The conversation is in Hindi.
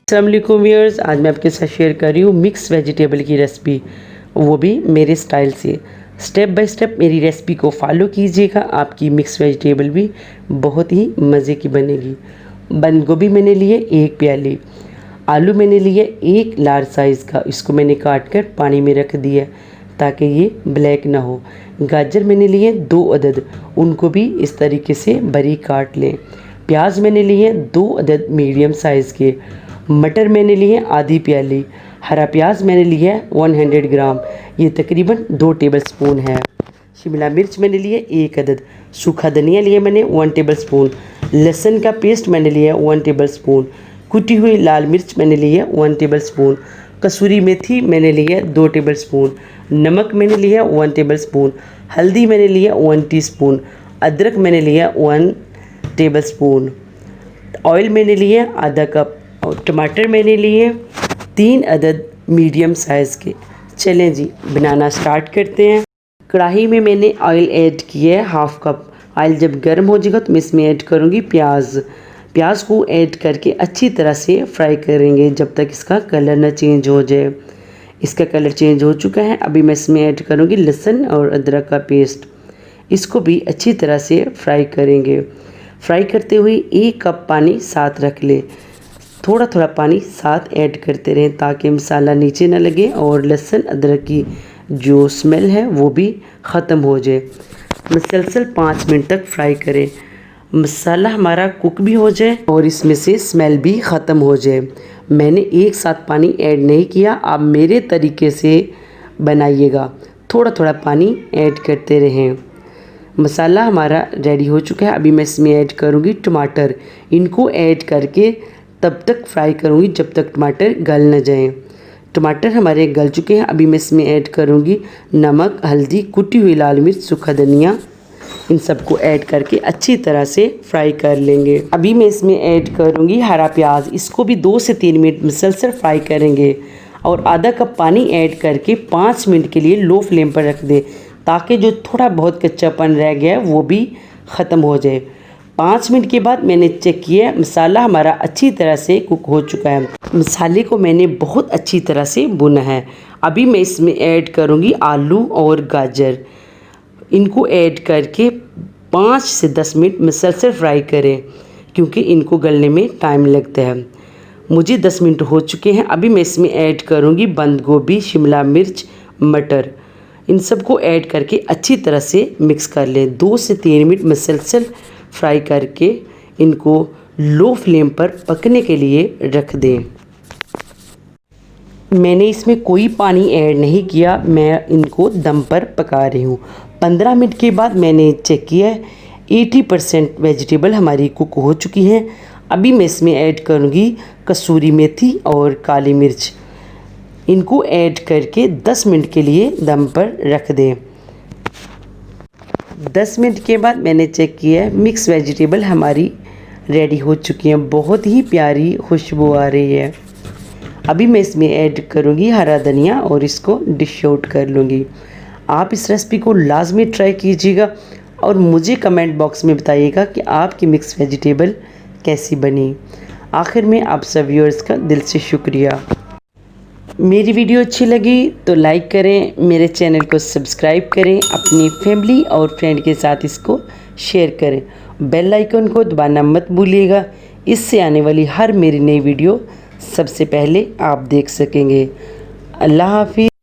अस्सलाम वालेकुम व्यूअर्स, आज मैं आपके साथ शेयर कर रही हूँ मिक्स वेजिटेबल की रेसिपी, वो भी मेरे स्टाइल से। स्टेप बाय स्टेप मेरी रेसिपी को फॉलो कीजिएगा, आपकी मिक्स वेजिटेबल भी बहुत ही मज़े की बनेगी। बंद गोभी मैंने लिए 1 प्याली, आलू मैंने लिए 1 लार्ज साइज़ का, इसको मैंने काट कर पानी में रख दिया ताकि ये ब्लैक ना हो। गाजर मैंने लिए 2 अदद, उनको भी इस तरीके से बारीक काट लें। प्याज मैंने लिए 2 अदद मीडियम साइज़ के। मटर मैंने लिए आधी प्याली। हरा प्याज मैंने लिया है 100 ग्राम, ये तकरीबन 2 टेबलस्पून है। शिमला मिर्च मैंने लिए 1 अदद। सूखा धनिया लिया मैंने 1 टेबलस्पून। लहसुन का पेस्ट मैंने लिया 1 टेबलस्पून। कुटी हुई लाल मिर्च मैंने लिया 1 टेबलस्पून। कसूरी मेथी मैंने लिया 2 टेबलस्पून। नमक मैंने लिया 1 टेबलस्पून। हल्दी मैंने लिया 1 टीस्पून। अदरक मैंने लिया 1 टेबलस्पून। ऑयल मैंने लिया आधा कप और टमाटर मैंने लिए 3 अदद मीडियम साइज़ के। चलें जी, बनाना स्टार्ट करते हैं। कढ़ाई में मैंने ऑयल ऐड किया है हाफ़ कप। ऑयल जब गर्म हो जाएगा तो मैं इसमें ऐड करूँगी प्याज को ऐड करके अच्छी तरह से फ्राई करेंगे जब तक इसका कलर ना चेंज हो जाए। इसका कलर चेंज हो चुका है, अभी मैं इसमें ऐड करूँगी लहसुन और अदरक का पेस्ट। इसको भी अच्छी तरह से फ्राई करेंगे। फ्राई करते हुए 1 कप पानी साथ रख लें, थोड़ा थोड़ा पानी साथ ऐड करते रहें ताकि मसाला नीचे ना लगे और लहसुन अदरक की जो स्मेल है वो भी ख़त्म हो जाए। मुसलसल 5 मिनट तक फ्राई करें, मसाला हमारा कुक भी हो जाए और इसमें से स्मेल भी ख़त्म हो जाए। मैंने एक साथ पानी ऐड नहीं किया, आप मेरे तरीके से बनाइएगा, थोड़ा थोड़ा पानी ऐड करते रहें। मसाला हमारा रेडी हो चुका है, अभी मैं इसमें ऐड करूँगी टमाटर। इनको ऐड करके तब तक फ्राई करूँगी जब तक टमाटर गल न जाएं। टमाटर हमारे गल चुके हैं, अभी मैं इसमें ऐड करूँगी नमक, हल्दी, कुटी हुई लाल मिर्च, सूखा धनिया, इन सबको ऐड करके अच्छी तरह से फ्राई कर लेंगे। अभी मैं इसमें ऐड करूँगी हरा प्याज, इसको भी 2 से 3 मिनट मुसलसल फ्राई करेंगे और आधा कप पानी ऐड करके 5 मिनट के लिए लो फ्लेम पर रख दें ताकि जो थोड़ा बहुत कच्चापन रह गया है वो भी ख़त्म हो जाए। 5 मिनट के बाद मैंने चेक किया, मसाला हमारा अच्छी तरह से कुक हो चुका है। मसाले को मैंने बहुत अच्छी तरह से भुना है। अभी मैं इसमें ऐड करूँगी आलू और गाजर, इनको ऐड करके 5 से 10 मिनट मुसलसल फ्राई करें क्योंकि इनको गलने में टाइम लगता है। मुझे 10 मिनट हो चुके हैं, अभी मैं इसमें ऐड करूँगी बंद गोभी, शिमला मिर्च, मटर, इन सबको ऐड करके अच्छी तरह से मिक्स कर लें। 2 से 3 मिनट मुसलसल फ्राई करके इनको लो फ्लेम पर पकने के लिए रख दें। मैंने इसमें कोई पानी ऐड नहीं किया, मैं इनको दम पर पका रही हूँ। 15 मिनट के बाद मैंने चेक किया है, 80% वेजिटेबल हमारी कुक हो चुकी हैं। अभी मैं इसमें ऐड करूँगी कसूरी मेथी और काली मिर्च, इनको ऐड करके 10 मिनट के लिए दम पर रख दें। 10 मिनट के बाद मैंने चेक किया है, मिक्स वेजिटेबल हमारी रेडी हो चुकी हैं, बहुत ही प्यारी खुशबू आ रही है। अभी मैं इसमें ऐड करूँगी हरा धनिया और इसको डिश आउट कर लूँगी। आप इस रेसिपी को लाजमी ट्राई कीजिएगा और मुझे कमेंट बॉक्स में बताइएगा कि आपकी मिक्स वेजिटेबल कैसी बनी। आखिर में आप सब व्यूअर्स का दिल से शुक्रिया। मेरी वीडियो अच्छी लगी तो लाइक करें, मेरे चैनल को सब्सक्राइब करें, अपनी फैमिली और फ्रेंड के साथ इसको शेयर करें। बेल आइकन को दबाना मत भूलिएगा, इससे आने वाली हर मेरी नई वीडियो सबसे पहले आप देख सकेंगे। अल्लाह हाफिज़।